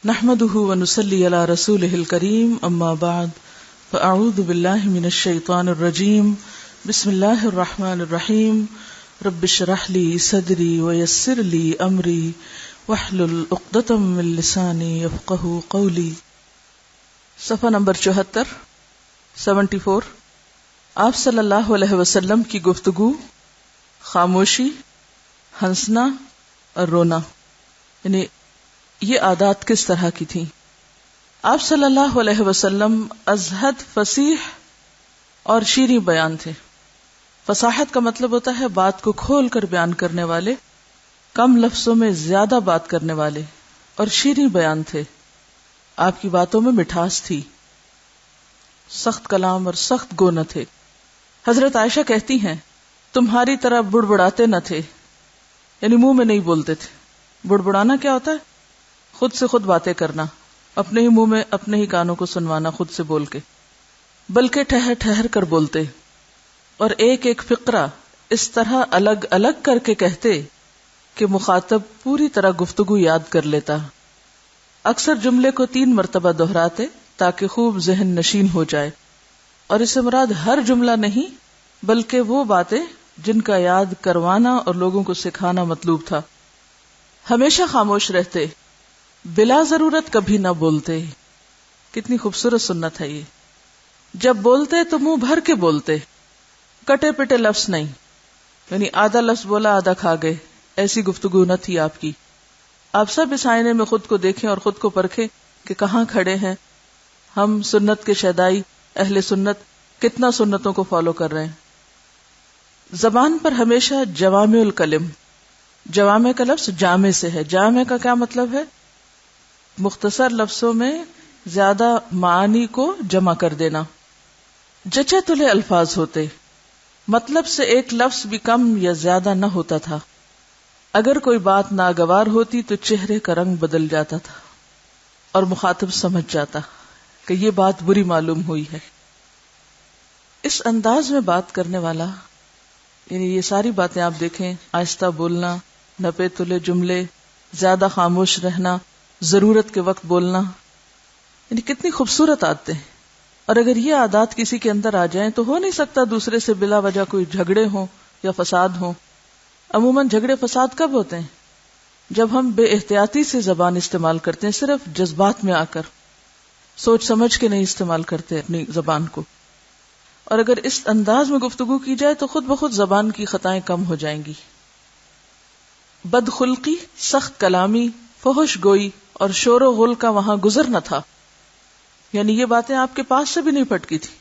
نحمده ونصلي على رسوله الكريم اما بعد فاعوذ بالله من الشيطان الرجيم بسم الله الرحمن الرحيم رب اشرح لي صدري ويسر لي امري واحلل عقدة من لساني يفقهوا قولي. صفحہ نمبر 74 آپ صلی اللہ علیہ وسلم کی گفتگو، خاموشی، ہنسنا اور رونا، یعنی یہ عادات کس طرح کی تھیں؟ آپ صلی اللہ علیہ وسلم ازہد، فصیح اور شیریں بیان تھے. فصاحت کا مطلب ہوتا ہے بات کو کھول کر بیان کرنے والے، کم لفظوں میں زیادہ بات کرنے والے، اور شیریں بیان تھے. آپ کی باتوں میں مٹھاس تھی، سخت کلام اور سخت گو نہ تھے. حضرت عائشہ کہتی ہیں تمہاری طرح بڑبڑاتے نہ تھے، یعنی منہ میں نہیں بولتے تھے. بڑبڑانا کیا ہوتا ہے؟ خود سے خود باتیں کرنا، اپنے ہی منہ میں اپنے ہی کانوں کو سنوانا خود سے بول کے، بلکہ ٹھہر ٹھہر کر بولتے اور ایک ایک فقرہ اس طرح الگ الگ کر کے کہتے کہ مخاطب پوری طرح گفتگو یاد کر لیتا. اکثر جملے کو 3 مرتبہ دہراتے تاکہ خوب ذہن نشین ہو جائے، اور اس سے مراد ہر جملہ نہیں بلکہ وہ باتیں جن کا یاد کروانا اور لوگوں کو سکھانا مطلوب تھا. ہمیشہ خاموش رہتے، بلا ضرورت کبھی نہ بولتے. کتنی خوبصورت سنت ہے یہ. جب بولتے تو منہ بھر کے بولتے، کٹے پٹے لفظ نہیں، یعنی آدھا لفظ بولا آدھا کھا گئے، ایسی گفتگو نہ تھی آپ کی. آپ سب اس آئینے میں خود کو دیکھیں اور خود کو پرکھیں کہ کہاں کھڑے ہیں. ہم سنت کے شیدائی اہل سنت کتنا سنتوں کو فالو کر رہے ہیں. زبان پر ہمیشہ جوامع الکلم، جوامع کا لفظ جامع سے ہے. جامع کا کیا مطلب ہے؟ مختصر لفظوں میں زیادہ معانی کو جمع کر دینا. جچے تلے الفاظ ہوتے، مطلب سے ایک لفظ بھی کم یا زیادہ نہ ہوتا تھا. اگر کوئی بات ناگوار ہوتی تو چہرے کا رنگ بدل جاتا تھا اور مخاطب سمجھ جاتا کہ یہ بات بری معلوم ہوئی ہے. اس انداز میں بات کرنے والا، یعنی یہ ساری باتیں آپ دیکھیں، آہستہ بولنا، نپے تلے جملے، زیادہ خاموش رہنا، ضرورت کے وقت بولنا، یعنی کتنی خوبصورت عادتیں. اور اگر یہ عادات کسی کے اندر آ جائیں تو ہو نہیں سکتا دوسرے سے بلا وجہ کوئی جھگڑے ہوں یا فساد ہوں. عموماً جھگڑے فساد کب ہوتے ہیں؟ جب ہم بے احتیاطی سے زبان استعمال کرتے ہیں، صرف جذبات میں آ کر، سوچ سمجھ کے نہیں استعمال کرتے اپنی زبان کو. اور اگر اس انداز میں گفتگو کی جائے تو خود بخود زبان کی خطائیں کم ہو جائیں گی. بدخلقی، سخت کلامی، فحش گوئی اور شور و غل کا وہاں گزر نہ تھا، یعنی یہ باتیں آپ کے پاس سے بھی نہیں پھٹکی تھی.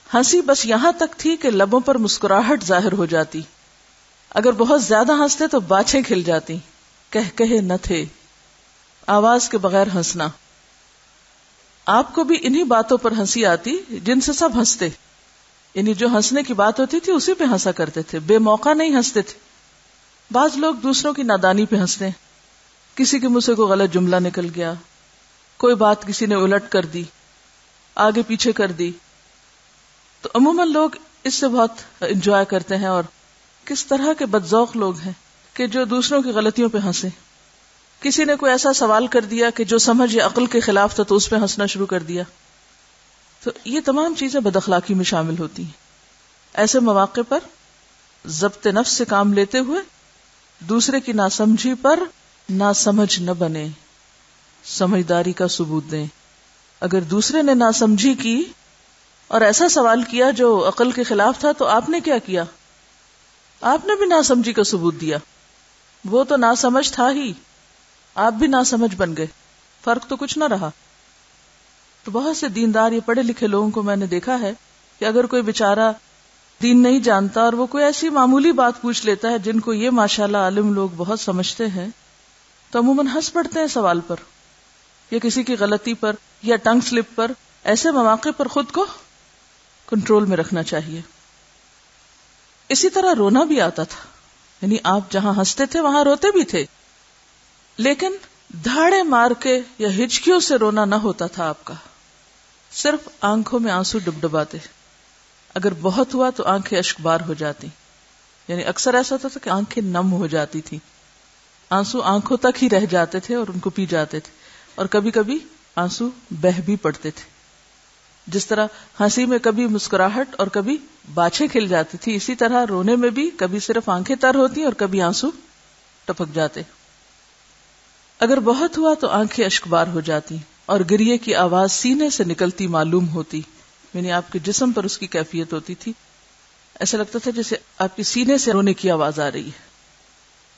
ہنسی بس یہاں تک تھی کہ لبوں پر مسکراہٹ ظاہر ہو جاتی. اگر بہت زیادہ ہنستے تو باچھیں کھل جاتی. کہے نہ تھے، آواز کے بغیر ہنسنا. آپ کو بھی انہی باتوں پر ہنسی آتی جن سے سب ہنستے، یعنی جو ہنسنے کی بات ہوتی تھی اسی پہ ہنسا کرتے تھے، بے موقع نہیں ہنستے تھے. بعض لوگ دوسروں کی نادانی پہ ہنستے ہیں. کسی کے منہ سے کوئی غلط جملہ نکل گیا، کوئی بات کسی نے الٹ کر دی، آگے پیچھے کر دی، تو عموماً لوگ اس سے بہت انجوائے کرتے ہیں. اور کس طرح کے بدذوق لوگ ہیں کہ جو دوسروں کی غلطیوں پہ ہنسے. کسی نے کوئی ایسا سوال کر دیا کہ جو سمجھ یا عقل کے خلاف تھا تو اس پہ ہنسنا شروع کر دیا. تو یہ تمام چیزیں بد اخلاقی میں شامل ہوتی ہیں. ایسے مواقع پر ضبط نفس سے کام لیتے ہوئے دوسرے کی ناسمجھی پر ناسمجھ نہ بنے، سمجھداری کا ثبوت دیں. اگر دوسرے نے ناسمجھی کی اور ایسا سوال کیا جو عقل کے خلاف تھا تو آپ نے کیا کیا؟ آپ نے بھی ناسمجھی کا ثبوت دیا. وہ تو ناسمجھ تھا ہی، آپ بھی ناسمجھ بن گئے، فرق تو کچھ نہ رہا. تو بہت سے دیندار یا پڑھے لکھے لوگوں کو میں نے دیکھا ہے کہ اگر کوئی بیچارہ دین نہیں جانتا اور وہ کوئی ایسی معمولی بات پوچھ لیتا ہے جن کو یہ ماشاءاللہ عالم لوگ بہت سمجھتے ہیں، تو عموماً ہنس پڑتے ہیں سوال پر یا کسی کی غلطی پر یا ٹنگ سلپ پر. ایسے مواقع پر خود کو کنٹرول میں رکھنا چاہیے. اسی طرح رونا بھی آتا تھا، یعنی آپ جہاں ہنستے تھے وہاں روتے بھی تھے، لیکن دھاڑے مار کے یا ہچکیوں سے رونا نہ ہوتا تھا آپ کا. صرف آنکھوں میں آنسو ڈبڈباتے. اگر بہت ہوا تو آنکھیں اشک بار ہو جاتی، یعنی اکثر ایسا ہوتا تھا کہ آنکھیں نم ہو جاتی تھی، آنسو آنکھوں تک ہی رہ جاتے تھے اور ان کو پی جاتے تھے، اور کبھی کبھی آنسو بہہ بھی پڑتے تھے. جس طرح ہنسی میں کبھی مسکراہٹ اور کبھی باچھیں کھل جاتی تھی، اسی طرح رونے میں بھی کبھی صرف آنکھیں تر ہوتی اور کبھی آنسو ٹپک جاتے. اگر بہت ہوا تو آنکھیں اشکبار ہو جاتی اور گریے کی آواز سینے سے نکلتی معلوم ہوتی، یعنی آپ کے جسم پر اس کی کیفیت ہوتی تھی. ایسا لگتا تھا جیسے آپ کے سینے سے رونے کی آواز آ رہی ہے.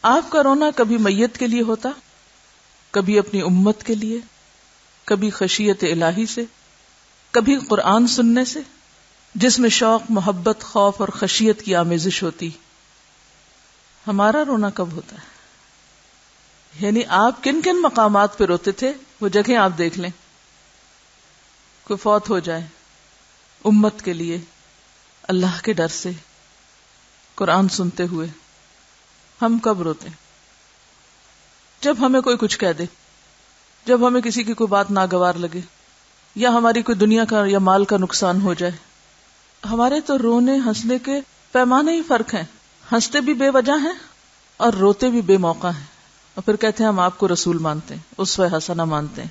آپ کا رونا کبھی میت کے لیے ہوتا، کبھی اپنی امت کے لیے، کبھی خشیت الہی سے، کبھی قرآن سننے سے، جس میں شوق، محبت، خوف اور خشیت کی آمیزش ہوتی. ہمارا رونا کب ہوتا ہے؟ یعنی آپ کن کن مقامات پہ روتے تھے وہ جگہیں آپ دیکھ لیں. کوئی فوت ہو جائے، امت کے لیے، اللہ کے ڈر سے، قرآن سنتے ہوئے. ہم کب روتے ہیں؟ جب ہمیں کوئی کچھ کہہ دے، جب ہمیں کسی کی کوئی بات ناگوار لگے، یا ہماری کوئی دنیا کا یا مال کا نقصان ہو جائے. ہمارے تو رونے ہنسنے کے پیمانے ہی فرق ہیں. ہنستے بھی بے وجہ ہیں اور روتے بھی بے موقع ہیں، اور پھر کہتے ہیں ہم آپ کو رسول مانتے ہیں، اسوہ حسنہ مانتے ہیں،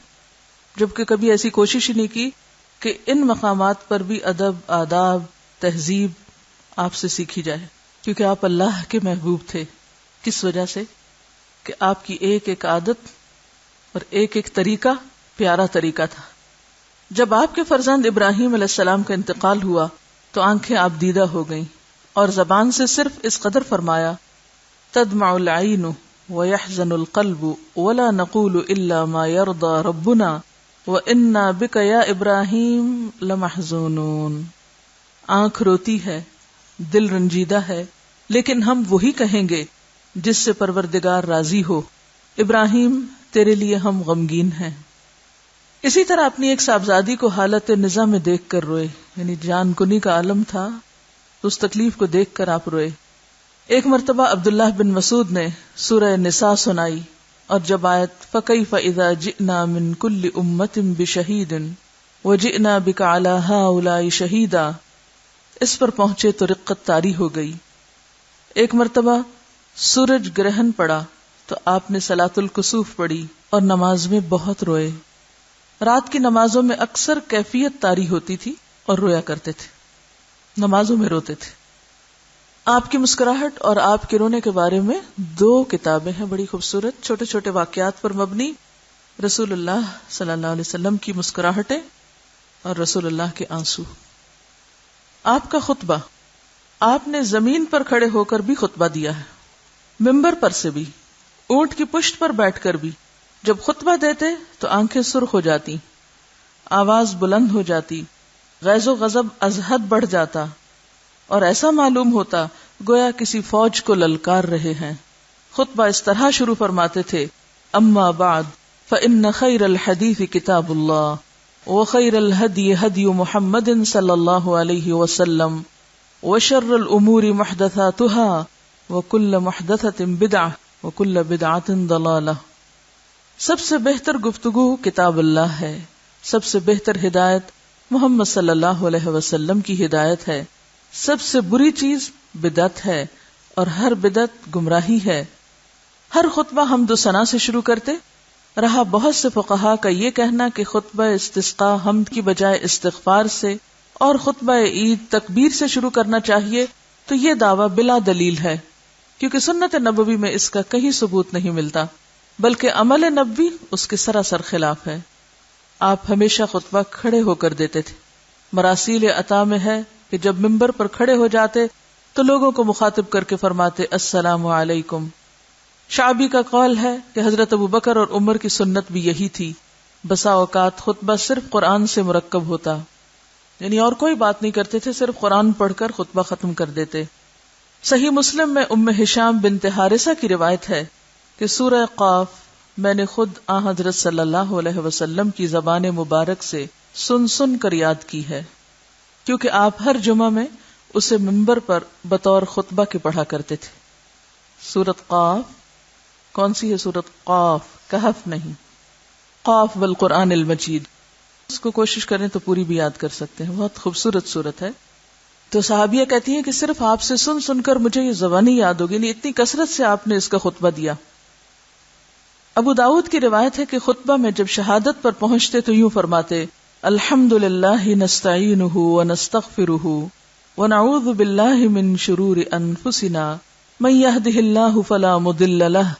جبکہ کبھی ایسی کوشش ہی نہیں کی کہ ان مقامات پر بھی ادب، آداب، تہذیب آپ سے سیکھی جائے. کیونکہ آپ اللہ کے محبوب تھے. کس وجہ سے؟ کہ آپ کی ایک ایک عادت اور ایک ایک طریقہ پیارا طریقہ تھا. جب آپ کے فرزند ابراہیم علیہ السلام کا انتقال ہوا تو آنکھیں آپ دیدہ ہو گئیں اور زبان سے صرف اس قدر فرمایا: تدمع العین ويحزن القلب ولا نقول الا ما يرضى ربنا وانا بك يا ابراہیم لمحزونون. آنکھ روتی ہے، دل رنجیدہ ہے، لیکن ہم وہی کہیں گے جس سے پروردگار راضی ہو. ابراہیم، تیرے لیے ہم غمگین ہیں. اسی طرح اپنی ایک صاحبزادی کو حالت نزا میں دیکھ کر روئے، یعنی جان کنی کا عالم تھا تو اس تکلیف کو دیکھ کر آپ روئے. ایک مرتبہ عبداللہ بن مسعود نے سورہ نساء سنائی، اور جب آیت فَكَيْفَ إِذَا جِئْنَا مِن كُلِّ أُمَّةٍ بِشَهِيدٍ وَجِئْنَا بِكَ عَلَى هَؤُلَاءِ شَهِيدًا، اس پر پہنچے تو رقت طاری ہو گئی. ایک مرتبہ سورج گرہن پڑا تو آپ نے صلاۃ الکسوف پڑھی اور نماز میں بہت روئے. رات کی نمازوں میں اکثر کیفیت طاری ہوتی تھی اور رویا کرتے تھے، نمازوں میں روتے تھے. آپ کی مسکراہٹ اور آپ کے رونے کے بارے میں 2 کتابیں ہیں بڑی خوبصورت، چھوٹے چھوٹے واقعات پر مبنی. رسول اللہ صلی اللہ علیہ وسلم کی مسکراہٹیں اور رسول اللہ کے آنسو. آپ کا خطبہ، آپ نے زمین پر کھڑے ہو کر بھی خطبہ دیا ہے، ممبر پر سے بھی، اونٹ کی پشت پر بیٹھ کر بھی. جب خطبہ دیتے تو آنکھیں سرخ ہو جاتی، آواز بلند ہو جاتی، غیظ و غضب از حد بڑھ جاتا، اور ایسا معلوم ہوتا گویا کسی فوج کو للکار رہے ہیں. خطبہ اس طرح شروع فرماتے تھے: اما بعد فإن خیر الحدیث کتاب اللہ وخیر الہدی ہدی محمد صلی اللہ علیہ وسلم وشر الامور محدثاتها وکل محدثۃ بدعہ وکل بدعۃ ضلالہ. سب سے بہتر گفتگو کتاب اللہ ہے، سب سے بہتر ہدایت محمد صلی اللہ علیہ وسلم کی ہدایت ہے، سب سے بری چیز بدعت ہے اور ہر بدعت گمراہی ہے. ہر خطبہ حمد و ثنا سے شروع کرتے. رہا بہت سے فقہا کا یہ کہنا کہ خطبہ استسقاء حمد کی بجائے استغفار سے اور خطبہ عید تکبیر سے شروع کرنا چاہیے، تو یہ دعویٰ بلا دلیل ہے، کیونکہ سنت نبوی میں اس کا کہیں ثبوت نہیں ملتا، بلکہ عمل نبوی اس کے سراسر خلاف ہے. آپ ہمیشہ خطبہ کھڑے ہو کر دیتے تھے. مراسیل عطا میں ہے کہ جب ممبر پر کھڑے ہو جاتے تو لوگوں کو مخاطب کر کے فرماتے: السلام علیکم. شعبی کا قول ہے کہ حضرت ابوبکر اور عمر کی سنت بھی یہی تھی. بسا اوقات خطبہ صرف قرآن سے مرکب ہوتا، یعنی اور کوئی بات نہیں کرتے تھے، صرف قرآن پڑھ کر خطبہ ختم کر دیتے. صحیح مسلم میں ام ہشام بنت حارثہ کی روایت ہے کہ سورہ قاف میں نے خود حضرت صلی اللہ علیہ وسلم کی زبان مبارک سے سن سن کر یاد کی ہے، کیونکہ آپ ہر جمعہ میں اسے منبر پر بطور خطبہ کے پڑھا کرتے تھے. سورۃ قاف کون سی ہے؟ سورۃ قاف، کہف نہیں، قاف والقرآن المجید. اس کو کوشش کریں تو پوری بھی یاد کر سکتے ہیں، بہت خوبصورت سورت ہے. تو صحابیہ کہتی ہیں کہ صرف آپ سے سن سن کر مجھے یہ زبانی یاد ہوگی، نہیں اتنی کثرت سے آپ نے اس کا خطبہ دیا. ابو داؤد کی روایت ہے کہ خطبہ میں جب شہادت پر پہنچتے تو یوں فرماتے: الحمدللہ نستعینہ ونستغفرہ ونعوذ باللہ من شرور انفسنا من یہدہ اللہ فلا مضل لہ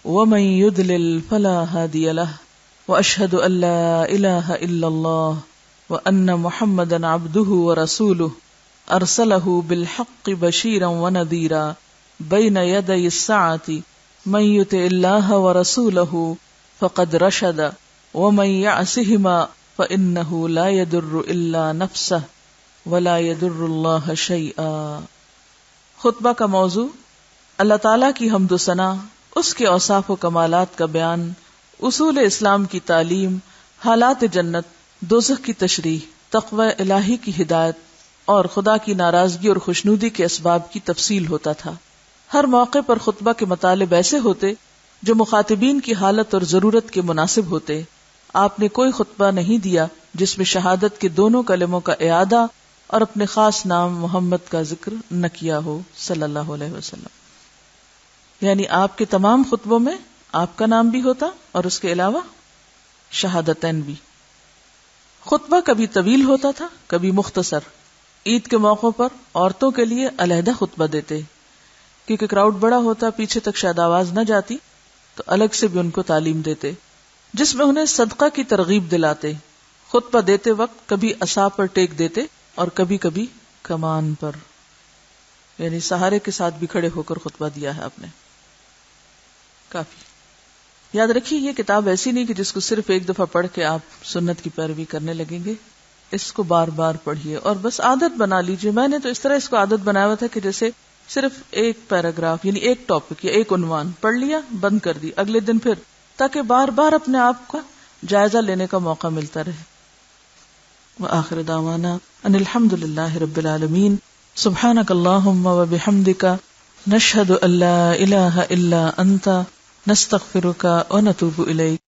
ومن یضلل فلا ہادی لہ واشہد ان لا الہ الا اللہ وان محمدا عبدہ ورسولہ ارسلہ بالحق بشیرا ونذیرا بین یدی الساعۃ من یطع اللہ ورسولہ فقد رشد ومن یعصہما فإنہ لا یضر الا نفسہ ولا یضر اللہ شیئا۔ خطبہ کا موضوع اللہ تعالیٰ کی حمد و ثنا، اس کے اوصاف و کمالات کا بیان، اصول اسلام کی تعلیم، حالات جنت، دوزخ کی تشریح، تقوی الہی کی ہدایت اور خدا کی ناراضگی اور خوشنودی کے اسباب کی تفصیل ہوتا تھا۔ ہر موقع پر خطبہ کے مطالب ایسے ہوتے جو مخاطبین کی حالت اور ضرورت کے مناسب ہوتے۔ آپ نے کوئی خطبہ نہیں دیا جس میں شہادت کے دونوں کلموں کا اعادہ اور اپنے خاص نام محمد کا ذکر نہ کیا ہو صلی اللہ علیہ وسلم۔ یعنی آپ کے تمام خطبوں میں آپ کا نام بھی ہوتا اور اس کے علاوہ شہادتین بھی۔ خطبہ کبھی طویل ہوتا تھا، کبھی مختصر۔ عید کے موقعوں پر عورتوں کے لیے علیحدہ خطبہ دیتے، کیونکہ کراؤڈ بڑا ہوتا، پیچھے تک شاید آواز نہ جاتی، تو الگ سے بھی ان کو تعلیم دیتے، جس میں انہیں صدقہ کی ترغیب دلاتے۔ خطبہ دیتے وقت کبھی عصا پر ٹیک دیتے اور کبھی کبھی کمان پر، یعنی سہارے کے ساتھ بھی کھڑے ہو کر خطبہ دیا ہے آپ نے۔ کافی یاد رکھیے، یہ کتاب ایسی نہیں کہ جس کو صرف ایک دفعہ پڑھ کے آپ سنت کی پیروی کرنے لگیں گے، اس کو بار بار پڑھیے اور بس عادت بنا لیجیے۔ میں نے تو اس طرح اس کو عادت بنایا ہوا تھا کہ جیسے صرف ایک پیراگراف یعنی ایک ٹاپک یا ایک عنوان پڑھ لیا، بند کر دی، اگلے دن پھر، تاکہ بار بار اپنے آپ کو جائزہ لینے کا موقع ملتا رہے۔ وآخر دعوانا ان الحمد للہ رب العالمین، سبحانک اللہم وبحمدک، نشہد ان لا الہ الا انت، نستغفرک ونتوب الیک۔